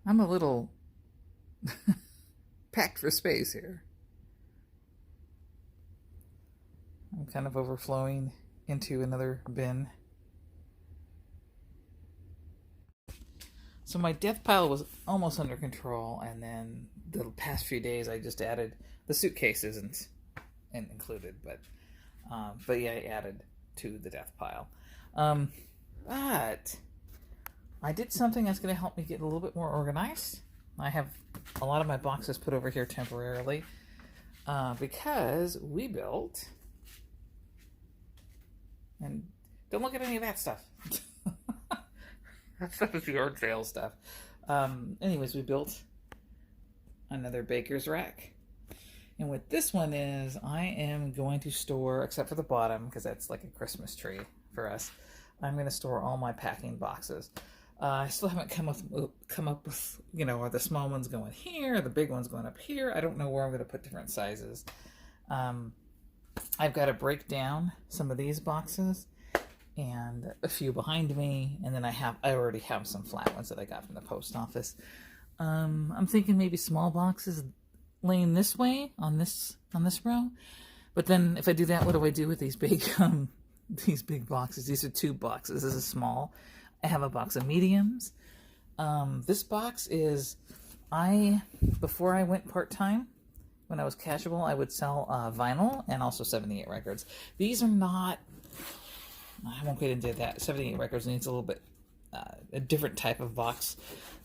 I'm a little packed for space here. I'm kind of overflowing into another bin. So my death pile was almost under control, and then the past few days I just added the suitcase isn't included, but yeah, I added to the death pile. But I did something that's going to help me get a little bit more organized. I have a lot of my boxes put over here temporarily because we built, and don't look at any of that stuff. That stuff is yard sale stuff. Anyways, we built another baker's rack. And what this one is, I am going to store, except for the bottom, because that's like a Christmas tree for us, I'm going to store all my packing boxes. I still haven't come up with, are the small ones going here, or the big ones going up here. I don't know where I'm going to put different sizes. I've got to break down some of these boxes and a few behind me, and then I already have some flat ones that I got from the post office. I'm thinking maybe small boxes laying this way on this row, but then if I do that, what do I do with these big boxes? These are 2 boxes. This is small. I have a box of mediums. This box is, before I went part-time, when I was casual, I would sell vinyl and also 78 records. These are not, I won't get into that. 78 records needs a little bit a different type of box,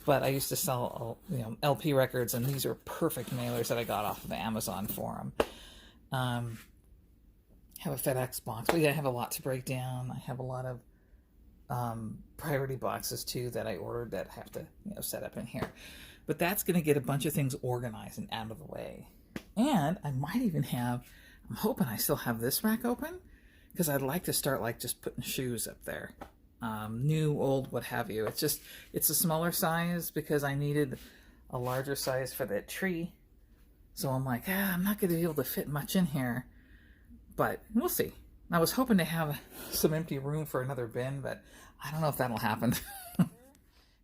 but I used to sell LP records, and these are perfect mailers that I got off of Amazon for them. Have a FedEx box, but yeah, I have a lot to break down. I have a lot of priority boxes too that I ordered that have to set up in here. But that's going to get a bunch of things organized and out of the way. And I might even have, I'm hoping I still have this rack open, because I'd like to start like just putting shoes up there. New, old, what have you. It's a smaller size because I needed a larger size for that tree. So I'm like, I'm not going to be able to fit much in here, but we'll see. I was hoping to have some empty room for another bin, but I don't know if that'll happen.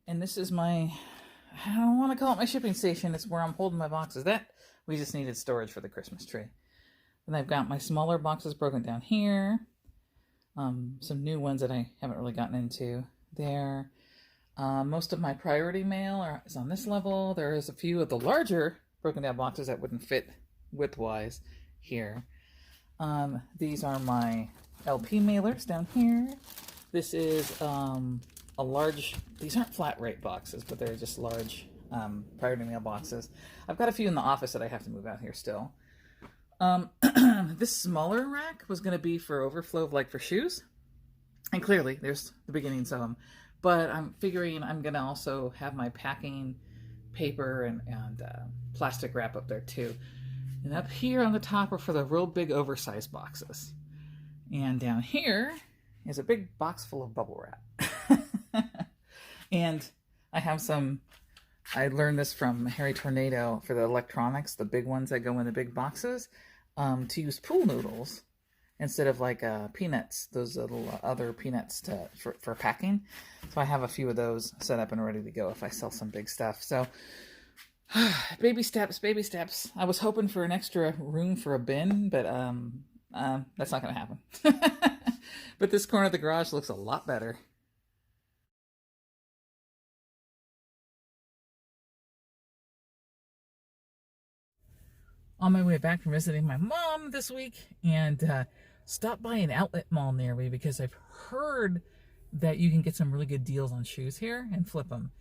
And this is I don't want to call it my shipping station. It's where I'm holding my boxes. We just needed storage for the Christmas tree. And I've got my smaller boxes broken down here. Some new ones that I haven't really gotten into there. Most of my priority mail is on this level. There is a few of the larger broken down boxes that wouldn't fit width-wise here. These are my LP mailers down here. This is a large, these aren't flat rate boxes, but they're just large priority mail boxes. I've got a few in the office that I have to move out here still. This smaller rack was going to be for overflow of for shoes. And clearly there's the beginnings of them. But I'm figuring I'm going to also have my packing paper and plastic wrap up there too. And up here on the top are for the real big oversized boxes. And down here is a big box full of bubble wrap. And I have I learned this from Harry Tornado for the electronics, the big ones that go in the big boxes, to use pool noodles instead of peanuts, those little other peanuts for packing. So I have a few of those set up and ready to go if I sell some big stuff. So baby steps, baby steps. I was hoping for an extra room for a bin, but that's not going to happen. But this corner of the garage looks a lot better. On my way back from visiting my mom this week, and stopped by an outlet mall near me because I've heard that you can get some really good deals on shoes here and flip them.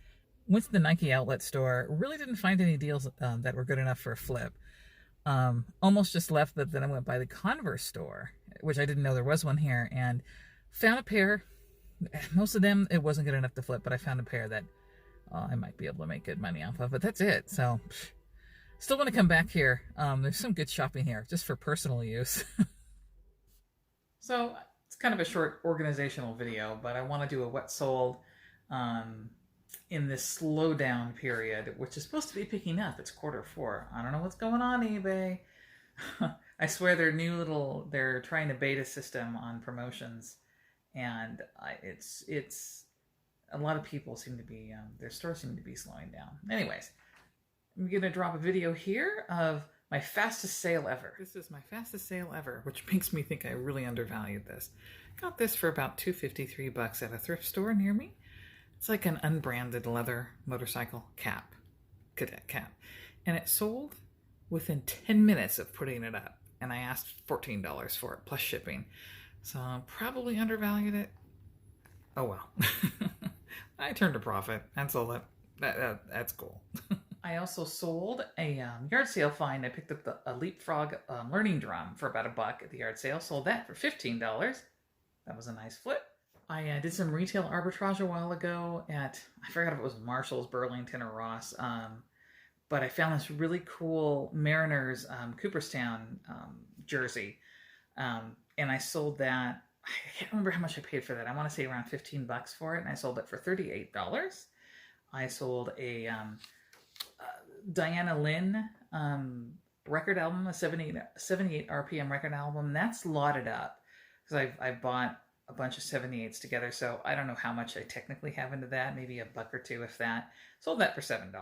Went to the Nike outlet store, really didn't find any deals that were good enough for a flip. Almost just left, but then I went by the Converse store, which I didn't know there was one here, and found a pair. Most of them, it wasn't good enough to flip, but I found a pair that I might be able to make good money off of, but that's it. So still want to come back here. There's some good shopping here, just for personal use. So it's kind of a short organizational video, but I want to do a wet sole in this slowdown period, which is supposed to be picking up. It's Q4. I don't know what's going on, eBay. I swear they're trying to beta system on promotions, and it's a lot of people seem to be, their stores seem to be slowing down. Anyways, I'm going to drop a video here of my fastest sale ever. This is my fastest sale ever, which makes me think I really undervalued this. Got this for about $2.53 at a thrift store near me. It's like an unbranded leather motorcycle cap, cadet cap. And it sold within 10 minutes of putting it up. And I asked $14 for it, plus shipping. So I probably undervalued it. Oh well. I turned a profit, and so that's cool. I also sold a yard sale find. I picked up a Leapfrog learning drum for about $1 at the yard sale. Sold that for $15. That was a nice flip. I did some retail arbitrage a while ago at, I forgot if it was Marshall's, Burlington, or Ross. But I found this really cool Mariners Cooperstown jersey. And I sold that. I can't remember how much I paid for that. I want to say around $15 for it. And I sold it for $38. I sold a Diana Lynn record album, a 78 RPM record album. That's lotted up because I bought a bunch of 78s together, so I don't know how much I technically have into that, maybe $1 or $2 if that. Sold that for $7.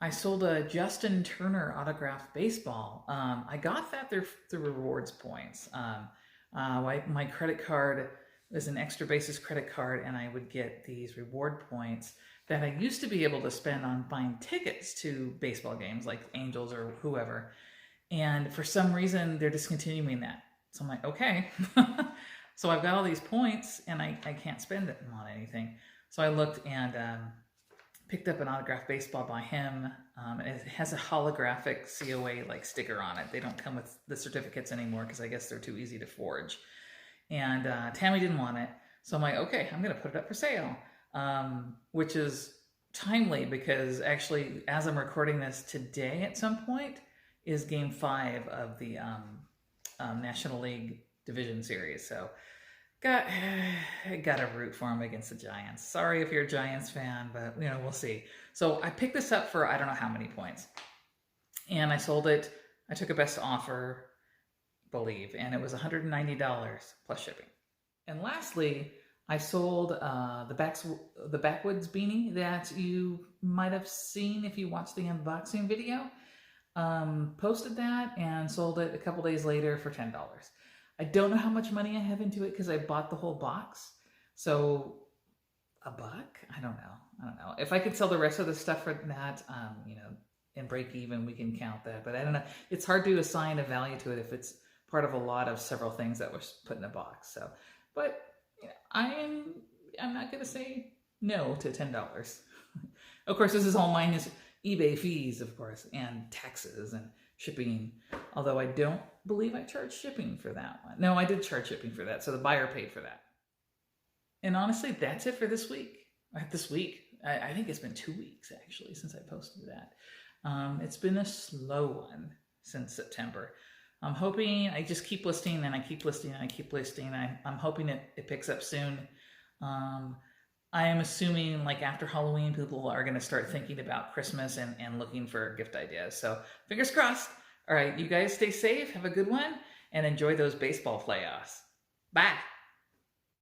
I sold a Justin Turner autographed baseball. I got that through rewards points. My credit card was an extra basis credit card, and I would get these reward points that I used to be able to spend on buying tickets to baseball games like Angels or whoever. And for some reason, they're discontinuing that. So I'm like, okay. So I've got all these points, and I can't spend them on anything. So I looked and picked up an autographed baseball by him. And it has a holographic COA like sticker on it. They don't come with the certificates anymore because I guess they're too easy to forge. And Tammy didn't want it. So I'm like, okay, I'm going to put it up for sale. Which is timely because actually, as I'm recording this today at some point, is Game 5 of the National League Division Series. So got to root for him against the Giants. Sorry if you're a Giants fan, but we'll see. So I picked this up for I don't know how many points, and I sold it. I took a best offer, believe, and it was $190 plus shipping. And lastly, I sold the Backwoods beanie that you might have seen if you watched the unboxing video. Posted that and sold it a couple days later for $10. I don't know how much money I have into it because I bought the whole box. So $1? I don't know. If I could sell the rest of the stuff for that, and break even, we can count that. But I don't know. It's hard to assign a value to it if it's part of a lot of several things that were put in a box. So, but I'm not going to say no to $10. Of course, this is all minus eBay fees, of course, and taxes and shipping. Although I don't believe I charged shipping for that one. No, I did charge shipping for that, so the buyer paid for that. And honestly, that's it for this week. I think it's been 2 weeks, actually, since I posted that. It's been a slow one since September. I'm hoping, I just keep listing and I keep listing and I keep listing. I'm hoping it picks up soon. I am assuming like after Halloween, people are going to start thinking about Christmas and looking for gift ideas. So fingers crossed. All right, you guys stay safe, have a good one, and enjoy those baseball playoffs. Bye.